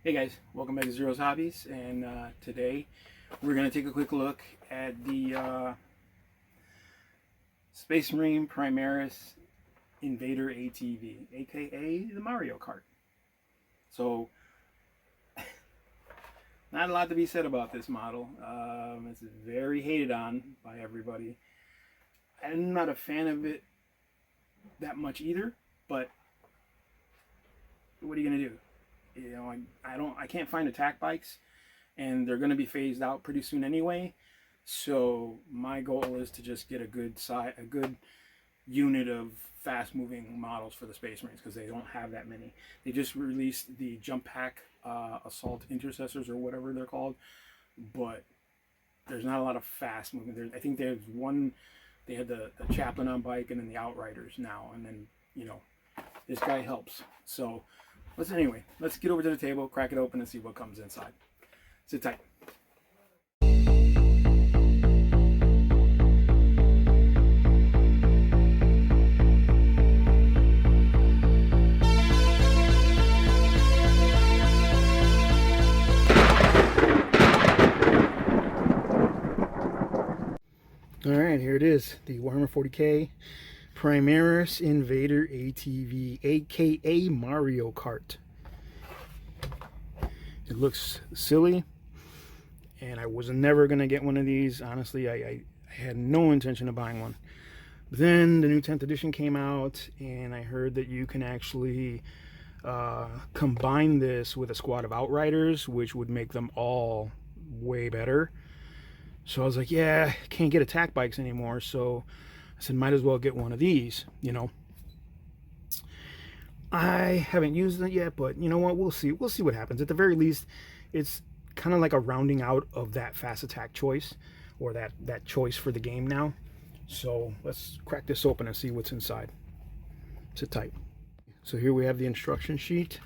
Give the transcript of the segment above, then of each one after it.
Hey guys, welcome back to Zero's Hobbies, and today we're going to take a quick look at the Space Marine Primaris Invader ATV, aka the Mario Kart. So, not a lot to be said about this model. It's very hated on by everybody. I'm not a fan of it that much either, but what are you going to do? You know, I can't find attack bikes, and they're going to be phased out pretty soon anyway. So my goal is to just get a good unit of fast-moving models for the Space Marines, because they don't have that many. They just released the Jump Pack Assault Intercessors, or whatever they're called, but there's not a lot of fast-moving. I think there's one. They had the Chaplain on bike, and then the Outriders now, and then this guy helps. So let's get over to the table, crack it open, and see what comes inside. Sit tight. All right, here it is, the Warhammer 40K Primaris Invader ATV, aka Mario Kart. It looks silly, and I was never going to get one of these. Honestly, I had no intention of buying one. But then the new 10th edition came out, and I heard that you can actually combine this with a squad of Outriders, which would make them all way better. So I was like, yeah, I can't get attack bikes anymore, so I said, might as well get one of these, I haven't used it yet, but you know what? We'll see. We'll see what happens. At the very least, it's kind of like a rounding out of that fast attack choice, or that choice for the game now. So let's crack this open and see what's inside. Sit tight. So here we have the instruction sheet.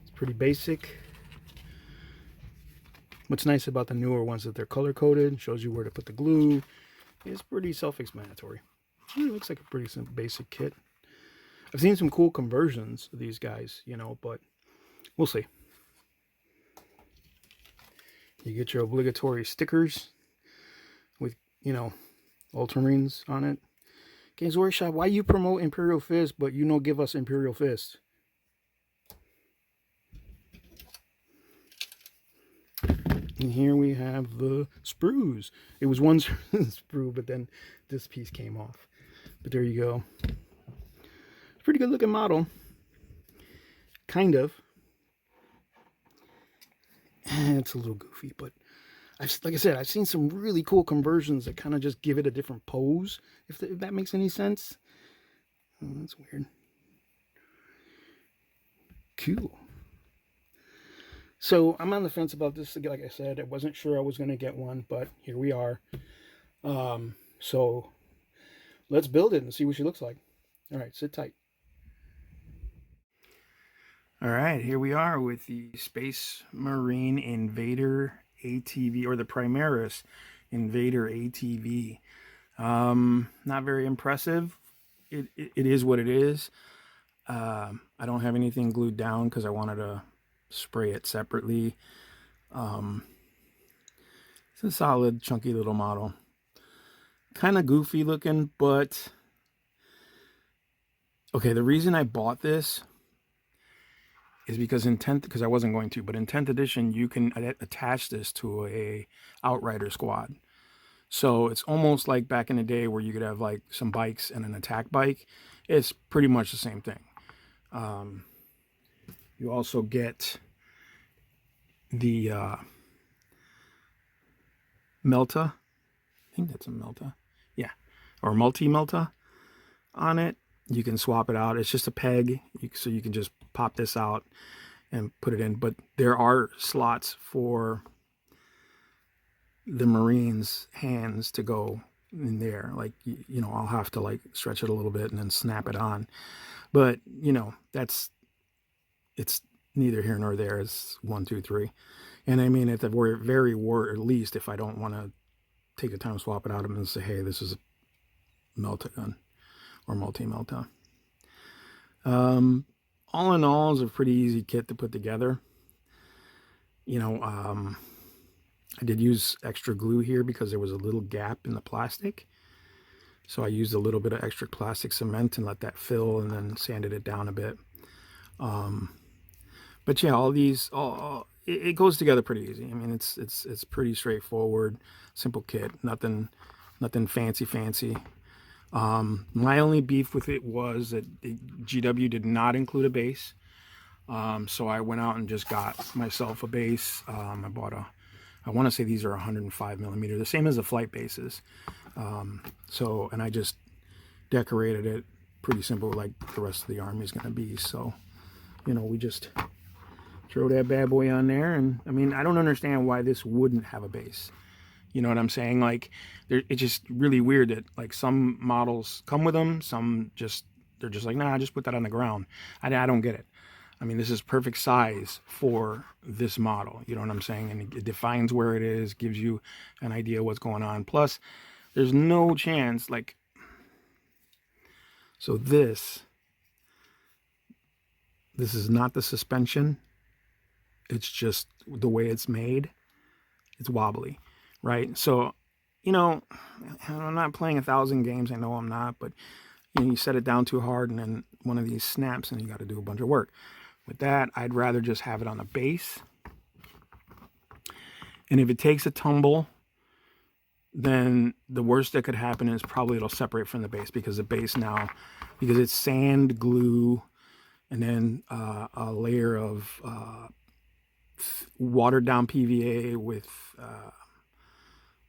It's pretty basic. What's nice about the newer ones that they're color coded, shows you where to put the glue. It's pretty self-explanatory. It looks like a pretty simple, basic kit. I've seen some cool conversions of these guys, but we'll see. You get your obligatory stickers with, Ultramarines on it. Games Workshop, why you promote Imperial Fist, but you don't give us Imperial Fist? And here we have the sprues. It was one sprue, but then this piece came off. But there you go. Pretty good looking model. Kind of. It's a little goofy, but like I said, I've seen some really cool conversions that kind of just give it a different pose, if that makes any sense. Oh, that's weird. Cool. So I'm on the fence about this. Like I said, I wasn't sure I was going to get one, but here we are. So let's build it and see what she looks like. All right, sit tight. All right, here we are with the Space Marine Invader ATV, or the Primaris Invader ATV. Not very impressive. It is what it is. I don't have anything glued down because I wanted to spray it separately. It's a solid, chunky little model. Kind of goofy looking, but okay, the reason I bought this is because because I wasn't going to, but in 10th edition, you can attach this to a Outrider squad. So it's almost like back in the day where you could have like some bikes and an attack bike. It's pretty much the same thing. You also get the Melta. I think that's a Melta. Yeah. Or multi-Melta on it. You can swap it out. It's just a peg, so you can just pop this out and put it in. But there are slots for the Marines' hands to go in there. Like, I'll have to like stretch it a little bit and then snap it on. But, it's neither here nor there. It's 1, 2, 3. And I mean, at the very at least, if I don't want to take the time to swap it out and say, hey, this is a Melta gun or multi-Melta. All in all, it's a pretty easy kit to put together. you know, I did use extra glue here because there was a little gap in the plastic. So I used a little bit of extra plastic cement and let that fill, and then sanded it down a bit. But yeah, all these, it goes together pretty easy. I mean, it's pretty straightforward, simple kit, nothing fancy. My only beef with it was that GW did not include a base. So I went out and just got myself a base. I bought I want to say these are 105 millimeter, the same as the flight bases. And I just decorated it pretty simple, like the rest of the army is going to be. So, you know, we just throw that bad boy on there. And I mean, I don't understand why this wouldn't have a base. You know what I'm saying? Like, it's just really weird that, like, some models come with them, some just, they're just like, nah, just put that on the ground. I don't get it. I mean, this is perfect size for this model. You know what I'm saying? And it defines where it is, gives you an idea what's going on. Plus, there's no chance, like, so this is not the suspension. It's just the way it's made. It's wobbly, right? So, you know, I'm not playing 1,000 games. I know I'm not, but you know, you set it down too hard and then one of these snaps and you got to do a bunch of work. With that, I'd rather just have it on a base. And if it takes a tumble, then the worst that could happen is probably it'll separate from the base, because the base now, because it's sand, glue, and then a layer of watered down PVA with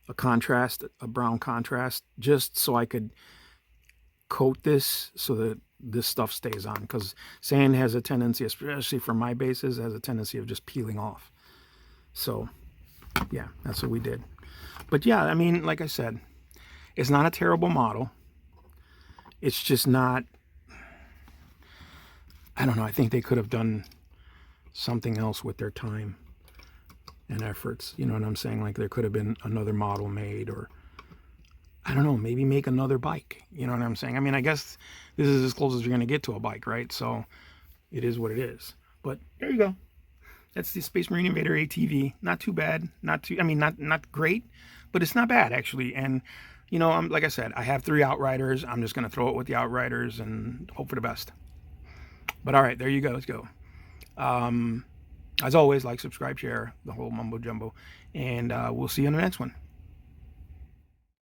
a contrast, a brown contrast, just so I could coat this so that this stuff stays on, because sand has a tendency, especially for my bases, has a tendency of just peeling off. So yeah, that's what we did. But yeah, I mean, like I said, it's not a terrible model. It's just not, I don't know, I think they could have done something else with their time and efforts. You know what I'm saying? Like, there could have been another model made, or I don't know, maybe make another bike. You know what I'm saying? I mean, I guess this is as close as you're going to get to a bike, right? So it is what it is. But there you go. That's the Space Marine Invader ATV. Not too bad. Not great, but it's not bad, actually. And, you know, like I said, I have 3 Outriders. I'm just going to throw it with the Outriders and hope for the best. But all right, there you go. Let's go. As always, like, subscribe, share, the whole mumbo jumbo. And we'll see you in the next one.